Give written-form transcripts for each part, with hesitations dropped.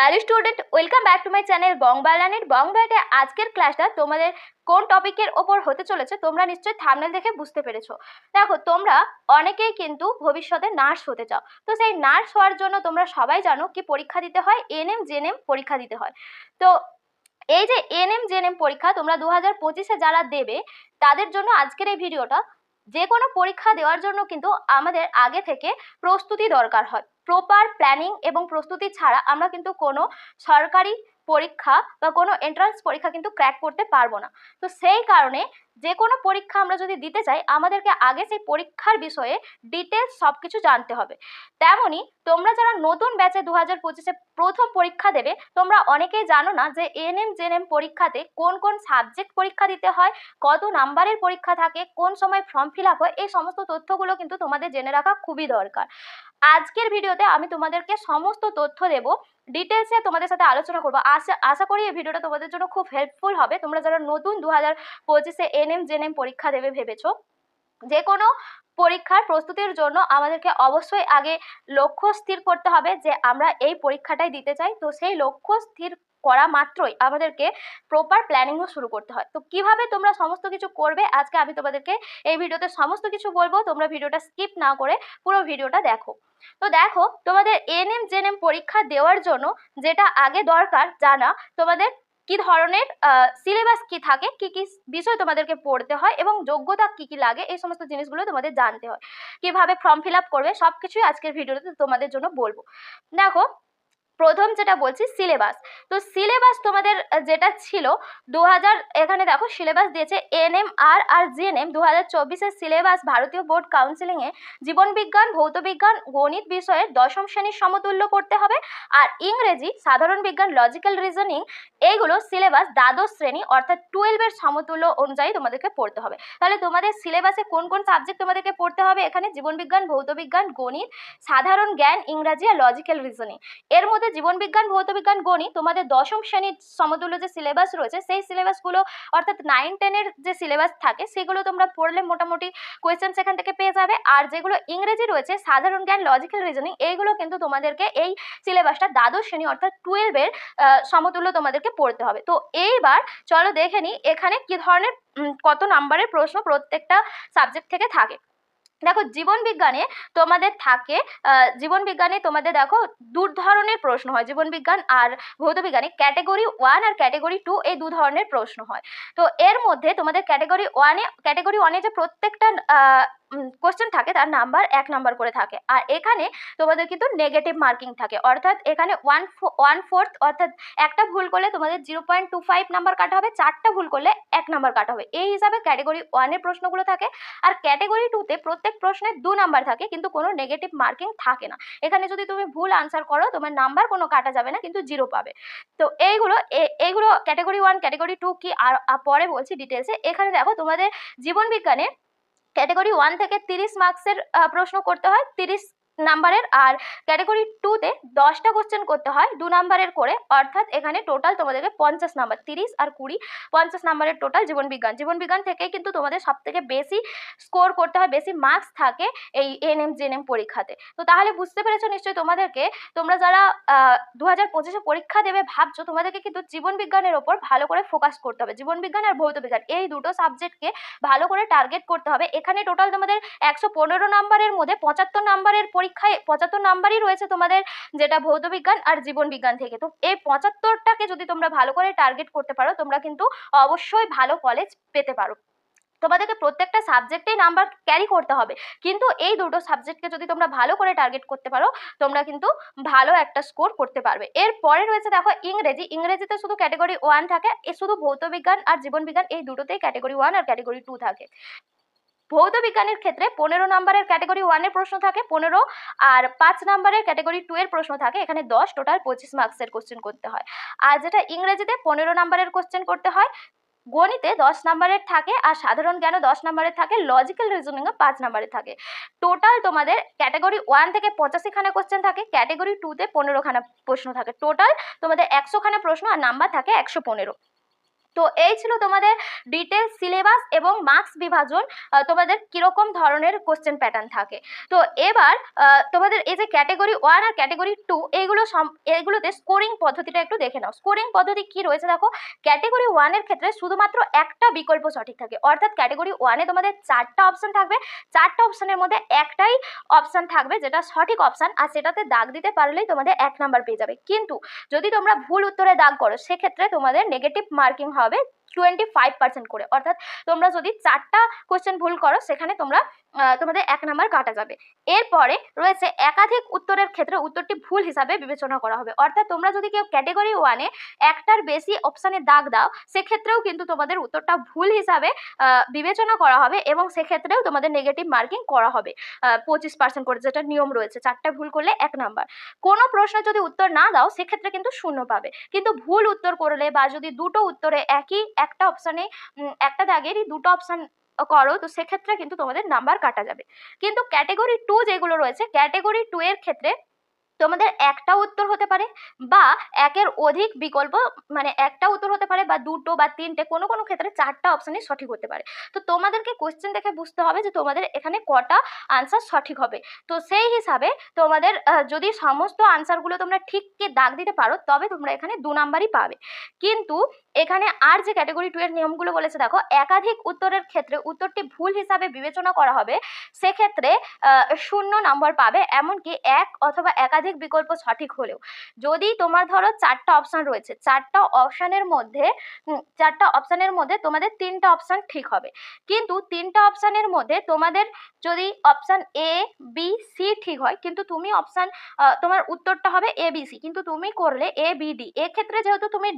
Hello student, welcome back to my channel বংবালানির বংবাটে। আজকের ক্লাসটা তোমাদের কোন টপিকের ওপর হতে চলেছে তোমরা নিশ্চয়ই থাম্বনেল দেখে বুঝতে পেরেছো। দেখো, তোমরা অনেকেই কিন্তু ভবিষ্যতে নার্স হতে চাও। তো সেই নার্স হওয়ার জন্য তোমরা সবাই জানো কি পরীক্ষা দিতে হয়, এনএম জেএনএম পরীক্ষা দিতে হয়। তো এই যে এনএম জেএনএম পরীক্ষা তোমরা 2025-এ যারা দেবে তাদের জন্য আজকের এই ভিডিওটা। যে কোনো পরীক্ষা দেওয়ার জন্য কিন্তু আমাদের আগে থেকে প্রস্তুতি দরকার হয়। প্রপার প্ল্যানিং এবং প্রস্তুতি ছাড়া আমরা কিন্তু কোনো সরকারি পরীক্ষা বা কোনো এন্ট্রান্স পরীক্ষা কিন্তু ক্র্যাক করতে পারবো না। তো সেই কারণে যে কোনো পরীক্ষা আমরা যদি দিতে চাই আমাদেরকে আগে সেই পরীক্ষার বিষয়ে ডিটেলস সব কিছু জানতে হবে। তেমনই তোমরা যারা নতুন ব্যাচে 2025-এ প্রথম পরীক্ষা দেবে, তোমরা অনেকেই জানো না যে এএনএম জেএনএম পরীক্ষাতে কোন কোন সাবজেক্ট পরীক্ষা দিতে হয়, কত নাম্বারের পরীক্ষা থাকে, কোন সময় ফর্ম ফিল আপ হয়। এই সমস্ত তথ্যগুলো কিন্তু তোমাদের জেনে রাখা খুবই দরকার। আজকের ভিডিওতে আমি তোমাদেরকে সমস্ত তথ্য দেব, ডিটেলসে তোমাদের সাথে আলোচনা করবো। আশা করি এই ভিডিওটা তোমাদের জন্য খুব হেল্পফুল হবে। তোমরা যারা নতুন 2025-এ এএনএম জেএনএম পরীক্ষা দেবে ভেবেছো, যে কোনো পরীক্ষার প্রস্তুতির জন্য আমাদেরকে অবশ্যই আগে লক্ষ্য স্থির করতে হবে যে আমরা এই পরীক্ষাটাই দিতে চাই। তো সেই লক্ষ্য স্থির করা মাত্রই আমাদেরকে প্রপার প্ল্যানিংও শুরু করতে হয়। তো কিভাবে তোমরা সমস্ত কিছু করবে আজকে আমি তোমাদেরকে এই ভিডিওতে সমস্ত কিছু বলবো। তোমরা ভিডিওটা স্কিপ না করে পুরো ভিডিওটা দেখো। তো দেখো, তোমাদের এএনএম জেএনএম পরীক্ষা দেওয়ার জন্য যেটা আগে দরকার জানা, তোমাদের কি ধরনের সিলেবাস কি থাকে, কি কি বিষয় তোমাদেরকে পড়তে হয় এবং যোগ্যতা কি কি লাগে, এই সমস্ত জিনিসগুলো তোমাদের জানতে হয়। কিভাবে ফর্ম ফিল আপ করবে সবকিছুই আজকের ভিডিওতে তোমাদের জন্য বলবো। দেখো, প্রথম যেটা বলছি সিলেবাস। তো সিলেবাস তোমাদের যেটা ছিল 2000, এখানে দেখো সিলেবাস দিয়েছে এনএমআর আর জিএনএম 2024-এর সিলেবাস ভারতীয় বোর্ড কাউন্সিলিংয়ে জীবনবিজ্ঞান, ভৌতবিজ্ঞান, গণিত বিষয়ের দশম শ্রেণীর সমতুল্য পড়তে হবে। আর ইংরেজি, সাধারণ বিজ্ঞান, লজিক্যাল রিজনিং এইগুলো সিলেবাস দ্বাদশ শ্রেণী অর্থাৎ 12-এর সমতুল্য অনুযায়ী তোমাদেরকে পড়তে হবে। তাহলে তোমাদের সিলেবাসে কোন কোন সাবজেক্ট তোমাদেরকে পড়তে হবে, এখানে জীবনবিজ্ঞান, ভৌতবিজ্ঞান, গণিত, সাধারণ জ্ঞান, ইংরাজি আর লজিক্যাল রিজনিং। এর মধ্যে জীবনবিজ্ঞান, ভৌতবিজ্ঞান, গণিত তোমাদের দশম শ্রেণীর সমতুল্য যে সিলেবাস রয়েছে সেই সিলেবাসগুলো অর্থাৎ 9-10-এর যে সিলেবাস থাকে সেগুলো তোমরা পড়লে মোটামুটি কোয়েশ্চেন সেখান থেকে পেয়ে যাবে। আর যেগুলো ইংরেজি রয়েছে, সাধারণ জ্ঞান, লজিক্যাল রিজনিং, এইগুলো কিন্তু তোমাদেরকে এই সিলেবাসটা দ্বাদশ শ্রেণী অর্থাৎ 12-এর সমতুল্য তোমাদেরকে পড়তে হবে। তো এইবার চলো দেখে নিই এখানে কি ধরনের কত নাম্বারের প্রশ্ন প্রত্যেকটা সাবজেক্ট থেকে থাকে। দেখো, জীবনবিজ্ঞানে তোমাদের থাকে জীবনবিজ্ঞানে তোমাদের দেখো দু ধরনের প্রশ্ন হয়। জীবনবিজ্ঞান আর ভৌতবিজ্ঞানে ক্যাটেগরি 1 আর ক্যাটেগরি 2 এই দু ধরনের প্রশ্ন হয়। তো এর মধ্যে তোমাদের ক্যাটেগরি ওয়ানে যে প্রত্যেকটা কোশ্চেন থাকে তার নাম্বার 1 নাম্বার করে থাকে। আর এখানে তোমাদের কিন্তু নেগেটিভ মার্কিং থাকে, অর্থাৎ এখানে 1/4 অর্থাৎ একটা ভুল করলে তোমাদের 0.25 নাম্বার কাটা হবে, 4টা ভুল করলে 1 নাম্বার কাটা হবে। এই হিসাবে ক্যাটেগরি 1-এর প্রশ্নগুলো থাকে। আর ক্যাটেগরি 2-তে প্রত্যেক প্রশ্নে 2 নাম্বার থাকে কিন্তু কোনো নেগেটিভ মার্কিং থাকে না। এখানে যদি তুমি ভুল আনসার করো তোমার নাম্বার কোনো কাটা যাবে না, কিন্তু 0 পাবে। তো এইগুলো ক্যাটেগরি 1 ক্যাটেগরি 2 কি আর পরে বলছি ডিটেলসে। এখানে দেখো তোমাদের জীবনবিজ্ঞানে ক্যাটেগরি 1 থেকে 30 মার্কসের প্রশ্ন করতে হয়, 30 নাম্বারের। আর ক্যাটেগরি 2-তে 10টা কোশ্চেন করতে হয় 2 নাম্বারের করে, অর্থাৎ এখানে টোটাল তোমাদেরকে 50 নাম্বার, 30 আর 20 50 নাম্বারের টোটাল জীবনবিজ্ঞান থেকেই কিন্তু তোমাদের সব থেকে বেশি স্কোর করতে হয়, বেশি মার্কস থাকে এই এএনএম জেএনএম পরীক্ষাতে। তো তাহলে বুঝতে পেরেছো নিশ্চয়ই তোমাদেরকে, তোমরা যারা 2025-এ পরীক্ষা দেবে ভাবছো, তোমাদেরকে কিন্তু জীবনবিজ্ঞানের ওপর ভালো করে ফোকাস করতে হবে। জীবনবিজ্ঞান আর ভৌতবিজ্ঞান এই দুটো সাবজেক্টকে ভালো করে টার্গেট করতে হবে। এখানে টোটাল তোমাদের 115 নাম্বারের মধ্যে 75 নাম্বারের পরীক্ষায় 75 নাম্বারই রয়েছে তোমাদের যেটা ভৌতবিজ্ঞান আর জীবনবিজ্ঞান থেকে। তো এই 75টাকে যদি তোমরা ভালো করে টার্গেট করতে পারো তোমরা কিন্তু অবশ্যই ভালো কলেজ পেতে পারো। তোমাদেরকে প্রত্যেকটা সাবজেক্টেই নাম্বার ক্যারি করতে হবে, কিন্তু এই দুটো সাবজেক্টকে যদি তোমরা ভালো করে টার্গেট করতে পারো তোমরা কিন্তু ভালো একটা স্কোর করতে পারবে। এরপরে রয়েছে দেখো ইংরেজিতে শুধু ক্যাটেগরি 1 থাকে, শুধু ভৌতবিজ্ঞান আর জীবনবিজ্ঞান এই দুটোতেই ক্যাটেগরি 1 আর ক্যাটেগরি 2 থাকে। ভৌতবিজ্ঞানের ক্ষেত্রে 15 নাম্বারের ক্যাটেগরি 1-এর প্রশ্ন থাকে 15, আর 5 নাম্বারের ক্যাটেগরি 2-এর প্রশ্ন থাকে এখানে 10, টোটাল 25 মার্কসের কোশ্চেন করতে হয়। আর যেটা ইংরেজিতে 15 নাম্বারের কোশ্চেন করতে হয়, গণিতে 10 নাম্বারের থাকে, আর সাধারণ জ্ঞানও 10 নাম্বারের থাকে, লজিক্যাল রিজনিংও 5 নাম্বারের থাকে। টোটাল তোমাদের ক্যাটেগরি 1 থেকে 85 খানা কোশ্চেন থাকে, ক্যাটেগরি 2-তে 15 খানা প্রশ্ন থাকে। টোটাল তোমাদের 100 খানা প্রশ্ন আর নাম্বার থাকে 115। তো এই ছিল তোমাদের ডিটেল সিলেবাস এবং মার্কস বিভাজন, তোমাদের কিরকম ধরনের কোশ্চেন প্যাটার্ন থাকে। তো এবার তোমাদের এই যে ক্যাটাগরি 1 আর ক্যাটাগরি 2 এগুলোতে স্কোরিং পদ্ধতিটা একটু দেখে নাও। স্কোরিং পদ্ধতি কি রয়েছে দেখো, ক্যাটাগরি 1 এর ক্ষেত্রে শুধুমাত্র একটা বিকল্প সঠিক থাকে, অর্থাৎ ক্যাটাগরি 1 এ তোমাদের 4টা অপশন থাকবে, 4টা অপশনের মধ্যে একটাই অপশন থাকবে যেটা সঠিক অপশন, আর সেটাতে দাগ দিতে পারলেই তোমাদের 1 নাম্বার পেয়ে যাবে। কিন্তু যদি তোমরা ভুল উত্তরে দাগ করো সেক্ষেত্রে তোমাদের নেগেটিভ মার্কিং হবে 25% করে, অর্থাৎ তোমরা যদি 4টা কোশ্চেন ভুল করো সেখানে তোমাদের 1 নাম্বার কাটা যাবে। এরপরে রয়েছে একাধিক উত্তরের ক্ষেত্রে উত্তরটি ভুল হিসাবে বিবেচনা করা হবে, অর্থাৎ তোমরা যদি কেউ ক্যাটাগরি 1 এ একটার বেশি অপশানে দাগ দাও সেক্ষেত্রেও কিন্তু তোমাদের উত্তরটা ভুল হিসাবে বিবেচনা করা হবে এবং সেক্ষেত্রেও তোমাদের নেগেটিভ মার্কিং করা হবে 25% করে, যেটা নিয়ম রয়েছে। 4টা ভুল করলে 1 নাম্বার। কোনো প্রশ্ন যদি উত্তর না দাও সেক্ষেত্রে কিন্তু 0 পাবে, কিন্তু ভুল উত্তর করলে বা যদি দুটো উত্তরে একটা অপশানে একটা দাগেরই দুটো অপশান করো তো সেক্ষেত্রে কিন্তু তোমাদের নাম্বার কাটা যাবে। কিন্তু ক্যাটাগরি 2 যেগুলো রয়েছে, ক্যাটাগরি 2 এর ক্ষেত্রে তোমাদের একটা উত্তর হতে পারে বা একের অধিক বিকল্প, মানে একটা উত্তর হতে পারে বা দুটো বা তিনটে, কোনো কোনো ক্ষেত্রে 4টা অপশানই সঠিক হতে পারে। তো তোমাদেরকে কোশ্চেন দেখে বুঝতে হবে যে তোমাদের এখানে কটা আনসার সঠিক হবে। তো সেই হিসাবে তোমাদের যদি সমস্ত আনসারগুলো তোমরা ঠিককে দাগ দিতে পারো তবে তোমরা এখানে 2 নাম্বারই পাবে। কিন্তু এখানে আর যে ক্যাটাগরি 2 এর নিয়মগুলো বলেছে দেখো, একাধিক উত্তরের ক্ষেত্রে উত্তরটি ভুল হিসাবে বিবেচনা করা হবে, সেক্ষেত্রে 0 নম্বর পাবে, এমনকি এক অথবা একাধিক বিকল্প সঠিক হলেও। যদি তোমার ধরো 4টা অপশন রয়েছে, 4টা অপশনের মধ্যে তোমাদের 3টা অপশন ঠিক হবে, কিন্তু 3টা অপশনের মধ্যে তোমাদের যদি অপশন এ বি সি ঠিক হয়, কিন্তু তুমি তোমার উত্তরটা হবে এ বি সি, কিন্তু তুমি করলে এ বি ডি, এক্ষেত্রে যেহেতু তুমি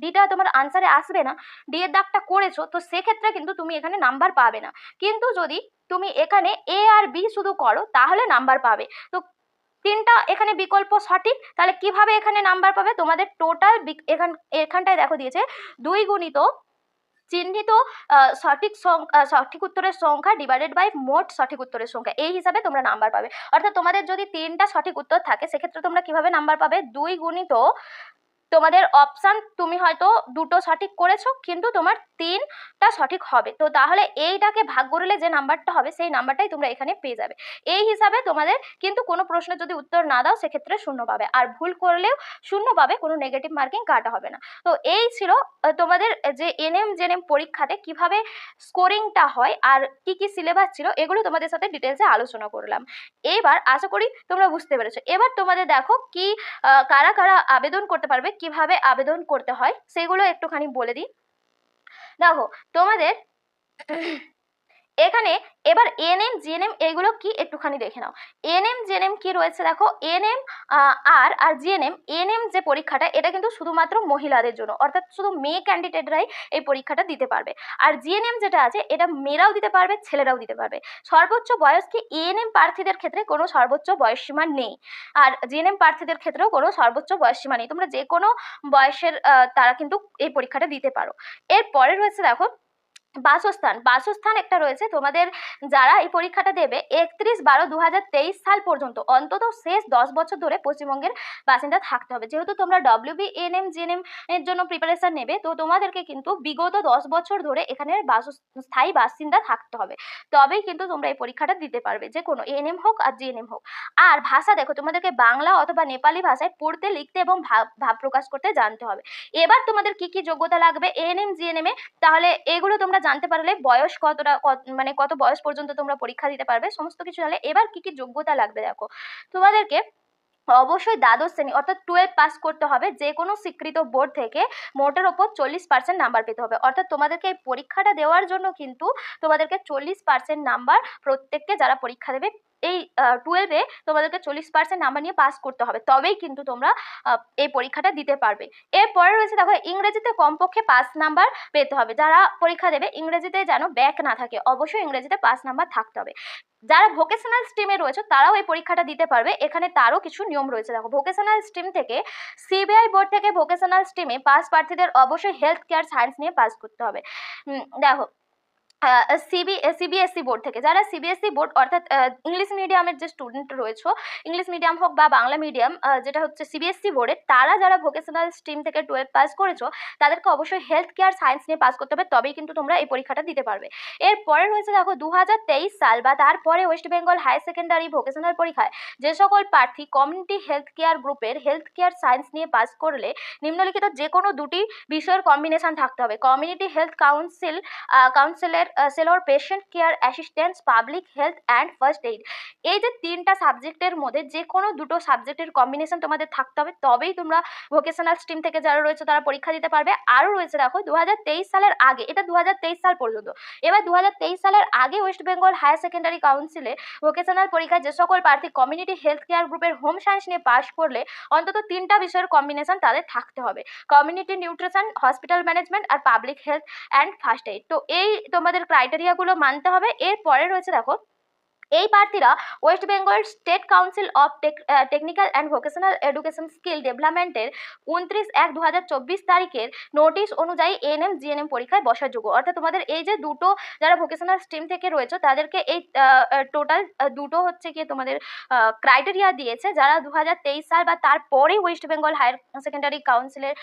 ডিটা তোমার আনসারে আসবে না, ডি এর দাগটা করেছো, তো সেক্ষেত্রে কিন্তু তুমি এখানে নাম্বার পাবে না। কিন্তু যদি তুমি এখানে এ আর বি শুধু করো তাহলে নাম্বার পাবে। তো 3টা এখানে বিকল্প সঠিক, তাহলে কিভাবে এখানে নাম্বার পাবে? তোমাদের টোটাল এখানটায় দেখো দিয়েছে 2 গুণিত চিহ্নিত সঠিক উত্তরের সংখ্যা ডিভাইডেড বাই মোট সঠিক উত্তরের সংখ্যা, এই হিসাবে তোমরা নাম্বার পাবে। অর্থাৎ তোমাদের যদি 3টা সঠিক উত্তর থাকে সেক্ষেত্রে তোমরা কিভাবে নাম্বার পাবে? 2 গুণিত তোমাদের অপশান, তুমি হয়তো দুটো সঠিক করেছো কিন্তু তোমার 3টা সঠিক হবে, তো তাহলে এইটাকে ভাগ করলে যে নাম্বারটা হবে সেই নাম্বারটাই তোমরা এখানে পেয়ে যাবে। এই হিসাবে তোমাদের কিন্তু কোনো প্রশ্নের যদি উত্তর না দাও সেক্ষেত্রে 0 পাবে, আর ভুল করলেও 0 পাবে, কোনো নেগেটিভ মার্কিং কাটা হবে না। তো এই ছিল তোমাদের যে এনএম জেএনএম পরীক্ষাতে কিভাবে স্কোরিংটা হয় আর কি কি সিলেবাস ছিল, এগুলো তোমাদের সাথে ডিটেলসে আলোচনা করলাম। এবার আশা করি তোমরা বুঝতে পেরেছো। এবার তোমাদের দেখো কি কারা কারা আবেদন করতে পারবে, কিভাবে আবেদন করতে হয় সেগুলো একটুখানি বলে দিই। দেখো তোমাদের এখানে এবার এনএম জিএনএম এগুলো কি একটুখানি দেখে নাও। এনএম জিএনএম কি রয়েছে দেখো, এনএম আর জিএনএম, এনএম যে পরীক্ষাটা এটা কিন্তু শুধুমাত্র মহিলাদের জন্য, অর্থাৎ শুধু মেয়ে ক্যান্ডিডেটরাই এই পরীক্ষাটা দিতে পারবে। আর জিএনএম যেটা আছে এটা মেয়েরাও দিতে পারবে, ছেলেরাও দিতে পারবে। সর্বোচ্চ বয়স কি, এএনএম প্রার্থীদের ক্ষেত্রে কোনো সর্বোচ্চ বয়স সীমা নেই, আর জিএনএম প্রার্থীদের ক্ষেত্রেও কোনো সর্বোচ্চ বয়স সীমা নেই, তোমরা যে কোনো বয়সের তারা কিন্তু এই পরীক্ষাটা দিতে পারো। এরপরে রয়েছে দেখো বাসস্থান একটা রয়েছে তোমাদের, যারা এই পরীক্ষাটা দেবে 31/12/2023 সাল পর্যন্ত অন্তত শেষ 10 বছর ধরে পশ্চিমবঙ্গের বাসিন্দা থাকতে হবে। যেহেতু তোমরা ডব্লিউবি এএনএম জিএনএম এর জন্য প্রিপারেশন নেবে, তো তোমাদেরকে কিন্তু বিগত 10 বছর ধরে এখানে স্থায়ী বাসিন্দা থাকতে হবে, তবেই কিন্তু তোমরা এই পরীক্ষাটা দিতে পারবে, যে কোনো এএনএম হোক আর জিএনএম হোক। আর ভাষা দেখো, তোমাদেরকে বাংলা অথবা নেপালি ভাষায় পড়তে, লিখতে এবং ভাব প্রকাশ করতে জানতে হবে। এবার তোমাদের কি কি যোগ্যতা লাগবে এএনএম জিএনএম এ, তাহলে এগুলো তোমরা জানতে পারলে বয়স মানে কত বয়স পর্যন্ত তোমরা পরীক্ষা দিতে পারবে সমস্ত কিছু জানলে। এবার কি কি যোগ্যতা লাগবে দেখো, তোমাদেরকে অবশ্যই দ্বাদশ শ্রেণী অর্থাৎ 12 পাস করতে হবে, যে কোনো স্বীকৃত বোর্ড থেকে মোটের ওপর 40% নাম্বার পেতে হবে। অর্থাৎ তোমাদেরকে এই পরীক্ষাটা দেওয়ার জন্য কিন্তু তোমাদেরকে 40% নাম্বার প্রত্যেককে যারা পরীক্ষা দেবে এই 12-এ তোমাদেরকে 40% নাম্বার নিয়ে পাস করতে হবে, তবেই কিন্তু তোমরা এই পরীক্ষাটা দিতে পারবে। এরপরে রয়েছে দেখো, ইংরেজিতে কমপক্ষে 5 নাম্বার পেতে হবে। যারা পরীক্ষা দেবে ইংরেজিতে যেন ব্যাক না থাকে, অবশ্যই ইংরেজিতে 5 নাম্বার থাকতে হবে। যারা ভোকেশনাল স্ট্রিমে রয়েছে তারাও এই পরীক্ষাটা দিতে পারবে, এখানে তারও কিছু নিয়ম রয়েছে দেখো। ভোকেশনাল স্ট্রিম থেকে সিবিআই বোর্ড থেকে ভোকেশনাল স্ট্রিমে পাস প্রার্থীদের অবশ্যই হেলথ কেয়ার সায়েন্স নিয়ে পাস করতে হবে। দেখো সিবিএসসি বোর্ড থেকে, যারা সিবিএসসি বোর্ড অর্থাৎ ইংলিশ মিডিয়ামের যে স্টুডেন্ট রয়েছে, ইংলিশ মিডিয়াম হোক বা বাংলা মিডিয়াম, যেটা হচ্ছে সিবিএসসি বোর্ডের, তারা যারা ভোকেশনাল স্ট্রিম থেকে 12 পাস করেছো তাদেরকে অবশ্যই হেলথ কেয়ার সায়েন্স নিয়ে পাস করতে হবে, তবেই কিন্তু তোমরা এই পরীক্ষাটা দিতে পারবে। এরপরে রয়েছে দেখো 2023 সাল বা তারপরে West Bengal higher secondary vocational পরীক্ষায় যে সকল প্রার্থী কমিউনিটি হেলথ কেয়ার গ্রুপের হেলথ কেয়ার সায়েন্স নিয়ে পাস করলে নিম্নলিখিত যে কোনো দুটি বিষয়ের কম্বিনেশন থাকতে হবে: কমিউনিটি হেলথ কাউন্সিলের সেলর, patient care assistance, public health and first aid. এই যে তিনটা সাবজেক্টের মধ্যে যে কোনো দুটো সাবজেক্টের কম্বিনেশন তোমাদের থাকতে হবে, তবেই তোমরা ভোকেশনাল স্ট্রিম থেকে যারা রয়েছে তারা পরীক্ষা দিতে পারবে। আরও রয়েছে দেখো 2023 সালের আগে, এটা 2023 সাল পর্যন্ত, এবার 2023 সালের আগে ওয়েস্ট বেঙ্গল হায়ার সেকেন্ডারি কাউন্সিলে ভোকেশনাল পরীক্ষায় যে সকল প্রার্থী কমিউনিটি হেলথ কেয়ার গ্রুপের হোম সায়েন্স নিয়ে পাশ করলে অন্তত তিনটা বিষয়ের কম্বিনেশন তাদের থাকতে হবে: কমিউনিটি নিউট্রিশন, হসপিটাল ম্যানেজমেন্ট আর public health and first aid. তো এই তোমাদের ক্রাইটেরিয়াগুলো মানতে হবে। এরপরে রয়েছে দেখো, এই প্রার্থীরা West Bengal state council of technical and vocational education skill ডেভেলপমেন্টের 29/1/2024 তারিখের নোটিশ অনুযায়ী এএনএম জিএনএম পরীক্ষায় বসার যোগ্য। অর্থাৎ তোমাদের এই যে দুটো যারা ভোকেশনাল স্ট্রিম থেকে রয়েছে তাদেরকে এই টোটাল দুটো হচ্ছে কি তোমাদের ক্রাইটেরিয়া দিয়েছে, যারা 2023 সাল বা তারপরে ওয়েস্ট বেঙ্গল হায়ার সেকেন্ডারি কাউন্সিলের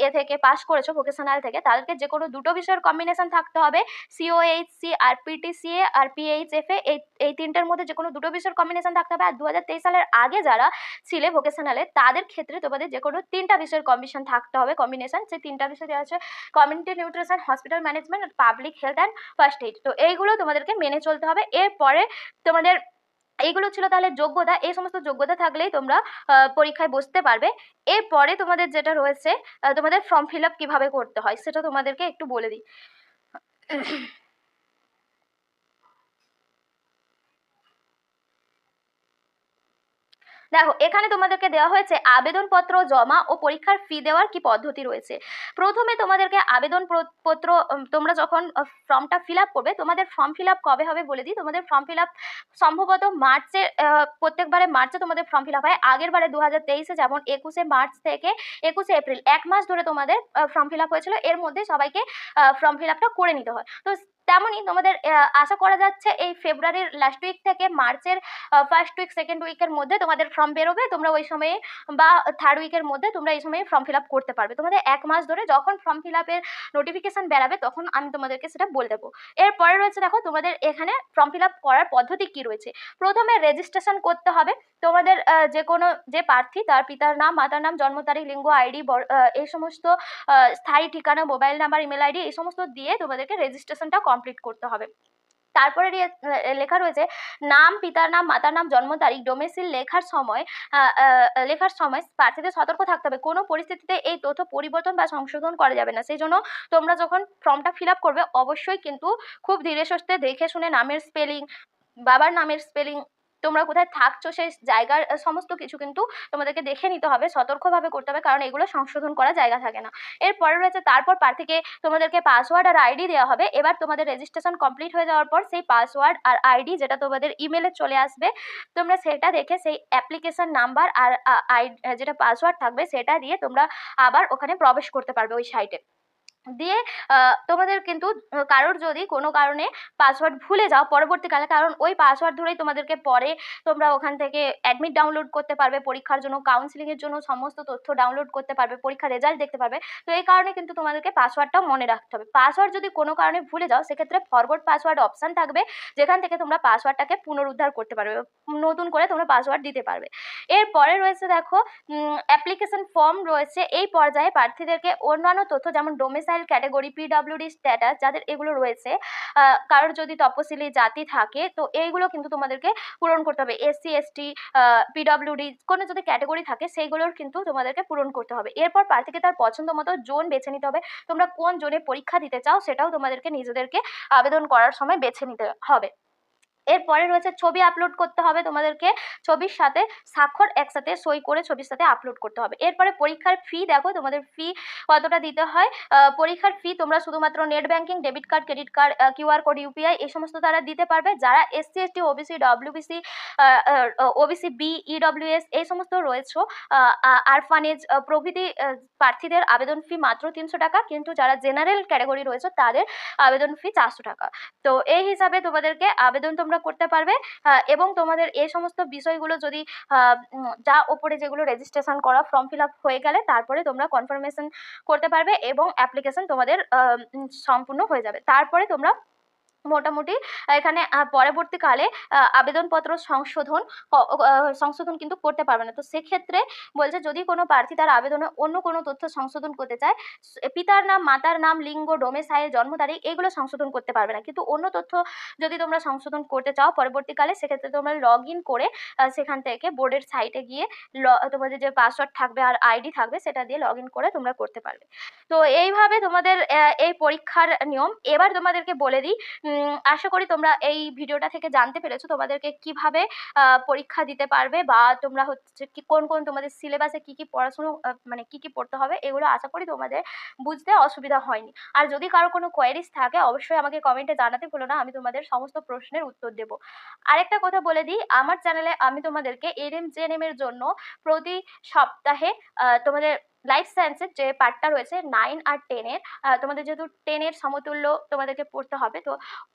এ থেকে পাস করেছো ভোকেশনাল থেকে, তাদেরকে যে কোনো দুটো বিষয়ের কম্বিনেশন থাকতে হবে: সিওএইচসি আর পিটিসিএ আর পিএইচএফএ, এই তিনটার মধ্যে যে কোনো দুটো বিষয়ের কম্বিনেশন থাকতে হবে। আর 2023 সালের আগে যারা ছিলে ভোকেশনালে তাদের ক্ষেত্রে তোমাদের যে কোনো তিনটা বিষয়ের কম্বিনেশন থাকতে হবে। সেই তিনটা বিষয় দেওয়া আছে: community nutrition, hospital management, public health and first aid. তো এইগুলো তোমাদেরকে মেনে চলতে হবে। এরপরে তোমাদের এইগুলো ছিল তাহলে যোগ্যতা। এই সমস্ত যোগ্যতা থাকলেই তোমরা পরীক্ষায় বসতে পারবে। এরপরে তোমাদের যেটা রয়েছে, তোমাদের ফর্ম ফিল আপ কীভাবে করতে হয় সেটা তোমাদেরকে একটু বলে দিই। দেখো, এখানে তোমাদেরকে দেওয়া হয়েছে আবেদনপত্র জমা ও পরীক্ষার ফি দেওয়ার কি পদ্ধতি রয়েছে। প্রথমে তোমাদেরকে আবেদনপত্র তোমরা যখন ফর্মটা ফিল আপ করবে, তোমাদের ফর্ম ফিল আপ কবে হবে বলে দিই। তোমাদের ফর্ম ফিল আপ সম্ভবত মার্চে, প্রত্যেকবারে মার্চে তোমাদের ফর্ম ফিল আপ হয়। আগের বারে 2023-এ যেমন 21শে মার্চ থেকে 21শে এপ্রিল 1 মাস ধরে তোমাদের ফর্ম ফিল আপ হয়েছিল, এর মধ্যে সবাইকে ফর্ম ফিল আপটা করে নিতে হয়। তো তেমনই তোমাদের আশা করা যাচ্ছে এই ফেব্রুয়ারির লাস্ট উইক থেকে মার্চের ফার্স্ট উইক সেকেন্ড উইকের মধ্যে তোমাদের ফর্ম বেরোবে। তোমরা ওই সময়ে বা থার্ড উইকের মধ্যে তোমরা এই সময়ে ফর্ম ফিল আপ করতে পারবে। তোমাদের 1 মাস ধরে যখন ফর্ম ফিল আপের নোটিফিকেশান বেরাবে তখন আমি তোমাদেরকে সেটা বলে দেবো। এরপরে রয়েছে দেখো তোমাদের এখানে ফর্ম ফিল আপ করার পদ্ধতি কি রয়েছে। প্রথমে রেজিস্ট্রেশন করতে হবে। তোমাদের যে কোনো যে প্রার্থী তার পিতার নাম, মাতার নাম, জন্ম তারিখ, লিঙ্গ, আইডি, এই সমস্ত স্থায়ী ঠিকানা, মোবাইল নাম্বার, ইমেল আইডি, এই সমস্ত দিয়ে তোমাদেরকে রেজিস্ট্রেশনটা কমপ্লিট করতে হবে। তারপরে লেখা রয়েছে নাম, পিতার নাম, মাতার নাম, জন্ম তারিখ, ডোমেসিল লেখার সময় প্রার্থীদের সতর্ক থাকতে হবে। কোনো পরিস্থিতিতে এই তথ্য পরিবর্তন বা সংশোধন করা যাবে না। সেই জন্য তোমরা যখন ফর্মটা ফিল আপ করবে অবশ্যই কিন্তু খুব ধীরে সুস্থে দেখে শুনে নামের স্পেলিং, বাবার নামের স্পেলিং, তোমরা কোথায় থাকছো সেই জায়গার সমস্ত কিছু কিন্তু তোমাদেরকে দেখে নিতে হবে, সতর্কভাবে করতে হবে, কারণ এগুলো সংশোধন করা জায়গা থাকে না। এরপরে রয়েছে তারপর প্রার্থীকে তোমাদেরকে পাসওয়ার্ড আর আইডি দেওয়া হবে। এবার তোমাদের রেজিস্ট্রেশন কমপ্লিট হয়ে যাওয়ার পর সেই পাসওয়ার্ড আর আইডি যেটা তোমাদের ইমেলে চলে আসবে, তোমরা সেটা দেখে সেই অ্যাপ্লিকেশন নাম্বার আর যেটা পাসওয়ার্ড থাকবে সেটা দিয়ে তোমরা আবার ওখানে প্রবেশ করতে পারবে ওই সাইটে। দিয়ে তোমাদের কিন্তু কারোর যদি কোনো কারণে পাসওয়ার্ড ভুলে যাও পরবর্তীকালে, কারণ ওই পাসওয়ার্ড ধরেই তোমাদেরকে পরে তোমরা ওখান থেকে অ্যাডমিট ডাউনলোড করতে পারবে, পরীক্ষার জন্য কাউন্সিলিংয়ের জন্য সমস্ত তথ্য ডাউনলোড করতে পারবে, পরীক্ষার রেজাল্ট দেখতে পারবে। তো এই কারণে কিন্তু তোমাদেরকে পাসওয়ার্ডটাও মনে রাখতে হবে। পাসওয়ার্ড যদি কোনো কারণে ভুলে যাও সেক্ষেত্রে ফরওয়ার্ড পাসওয়ার্ড অপশান থাকবে, যেখান থেকে তোমরা পাসওয়ার্ডটাকে পুনরুদ্ধার করতে পারবে, নতুন করে তোমরা পাসওয়ার্ড দিতে পারবে। এরপরে রয়েছে দেখো অ্যাপ্লিকেশন ফর্ম রয়েছে। এই পর্যায়ে প্রার্থীদেরকে অন্যান্য তথ্য যেমন ডোমেসাইল ক্যাটাগরি, পিডব্লিউডি স্ট্যাটাস যাদের এগুলো রয়েছে, কারোর যদি তপশিলি জাতি থাকে তো এইগুলো কিন্তু তোমাদেরকে পূরণ করতে হবে। এসসি এসটি, পিডব্লিউডি কোনো যদি ক্যাটাগরি থাকে সেইগুলোর কিন্তু তোমাদেরকে পূরণ করতে হবে। এরপর প্রার্থীকে তার পছন্দ মতো জোন বেছে নিতে হবে। তোমরা কোন জোনে পরীক্ষা দিতে চাও সেটাও তোমাদেরকে নিজেদেরকে আবেদন করার সময় বেছে নিতে হবে। এরপরে রয়েছে ছবি আপলোড করতে হবে তোমাদেরকে, ছবির সাথে স্বাক্ষর একসাথে সই করে ছবির সাথে আপলোড করতে হবে। এরপরে পরীক্ষার ফি দেখো তোমাদের ফি কতটা দিতে হয়। পরীক্ষার ফি তোমরা শুধুমাত্র net banking, debit card, credit card, QR code, UPI এই সমস্ত দ্বারা দিতে পারবে। যারা SC ST OBC WBC OBC B EWS এই সমস্ত রয়েছে আরফানেজ প্রভৃতি প্রার্থীদের আবেদন ফি মাত্র 300 টাকা, কিন্তু যারা জেনারেল ক্যাটাগরি রয়েছে তাদের আবেদন ফি 400 টাকা। তো এই হিসাবে তোমাদেরকে আবেদন তোমরা করতে পারবে। এবং তোমাদের এই সমস্ত বিষয়গুলো যদি যা ওপরে যেগুলো রেজিস্ট্রেশন করা ফর্ম ফিল আপ হয়ে গেলে তারপরে তোমরা কনফার্মেশন করতে পারবে এবং অ্যাপ্লিকেশন তোমাদের সম্পূর্ণ হয়ে যাবে। তারপরে তোমরা মোটামুটি এখানে পরবর্তীকালে আবেদনপত্র সংশোধন কিন্তু করতে পারবে না। তো সেক্ষেত্রে বলছে যদি কোনো প্রার্থী তার আবেদনে অন্য কোনো তথ্য সংশোধন করতে চায়, পিতার নাম, মাতার নাম, লিঙ্গ, ডোমেসাইল, জন্ম তারিখ এগুলো সংশোধন করতে পারবে না। কিন্তু অন্য তথ্য যদি তোমরা সংশোধন করতে চাও পরবর্তীকালে, সেক্ষেত্রে তোমরা লগ ইন করে সেখান থেকে বোর্ডের সাইটে গিয়ে তোমাদের যে পাসওয়ার্ড থাকবে আর আইডি থাকবে সেটা দিয়ে লগ ইন করে তোমরা করতে পারবে। তো এইভাবে তোমাদের এই পরীক্ষার নিয়ম। এবার তোমাদেরকে বলে দিই, আশা করি তোমরা এই ভিডিওটা থেকে জানতে পেরেছো তোমাদেরকে কিভাবে পরীক্ষা দিতে পারবে, বা তোমরা হচ্ছে কি কোন কোন তোমাদের সিলেবাসে কি কি পড়াশুনো মানে কি কি পড়তে হবে, এগুলো আশা করি তোমাদের বুঝতে অসুবিধা হয়নি। আর যদি কারো কোনো কোয়ারিজ থাকে অবশ্যই আমাকে কমেন্টে জানাতে ভুলো না, আমি তোমাদের সমস্ত প্রশ্নের উত্তর দেব। আরেকটা কথা বলে দিই, আমার চ্যানেলে আমি তোমাদেরকে এনএম জেএনএম এর জন্য প্রতি সপ্তাহে তোমাদের লাইফ সায়েন্সের যে পার্টটা রয়েছে 9 আর 10-এর, তোমাদের যেহেতু 10-এর সমতুল্য তোমাদেরকে পড়তে হবে, তো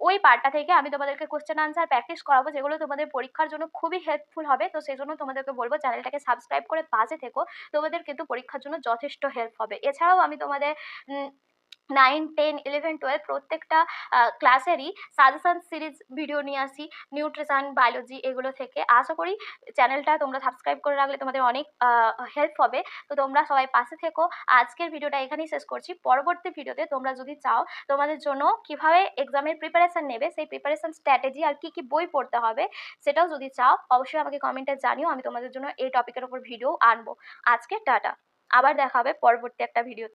ওই পার্টটা থেকে আমি তোমাদেরকে কোশ্চেন আনসার প্র্যাকটিস করাবো, যেগুলো তোমাদের পরীক্ষার জন্য খুবই হেল্পফুল হবে। তো সেই জন্য তোমাদেরকে বলবো চ্যানেলটাকে সাবস্ক্রাইব করে পাশে থেকো, তোমাদের কিন্তু পরীক্ষার জন্য যথেষ্ট হেল্প হবে। এছাড়াও আমি তোমাদের 9, 10, 11, 12 প্রত্যেকটা ক্লাসেরই সাজেশন সিরিজ ভিডিও নিয়ে আসি, নিউট্রিশন, বায়োলজি এগুলো থেকে। আশা করি চ্যানেলটা তোমরা সাবস্ক্রাইব করে রাখলে তোমাদের অনেক হেল্প হবে। তো তোমরা সবাই পাশে থেকো। আজকের ভিডিওটা এখানেই শেষ করছি। পরবর্তী ভিডিওতে তোমরা যদি চাও তোমাদের জন্য কিভাবে এক্সামের প্রিপারেশন নেবে, সেই প্রিপারেশন স্ট্র্যাটেজি আর কি কি বই পড়তে হবে সেটাও যদি চাও অবশ্যই আমাকে কমেন্টে জানিও, আমি তোমাদের জন্য এই টপিকের উপর ভিডিও আনবো। আজকে টাটা, আবার দেখা হবে পরবর্তী একটা ভিডিও।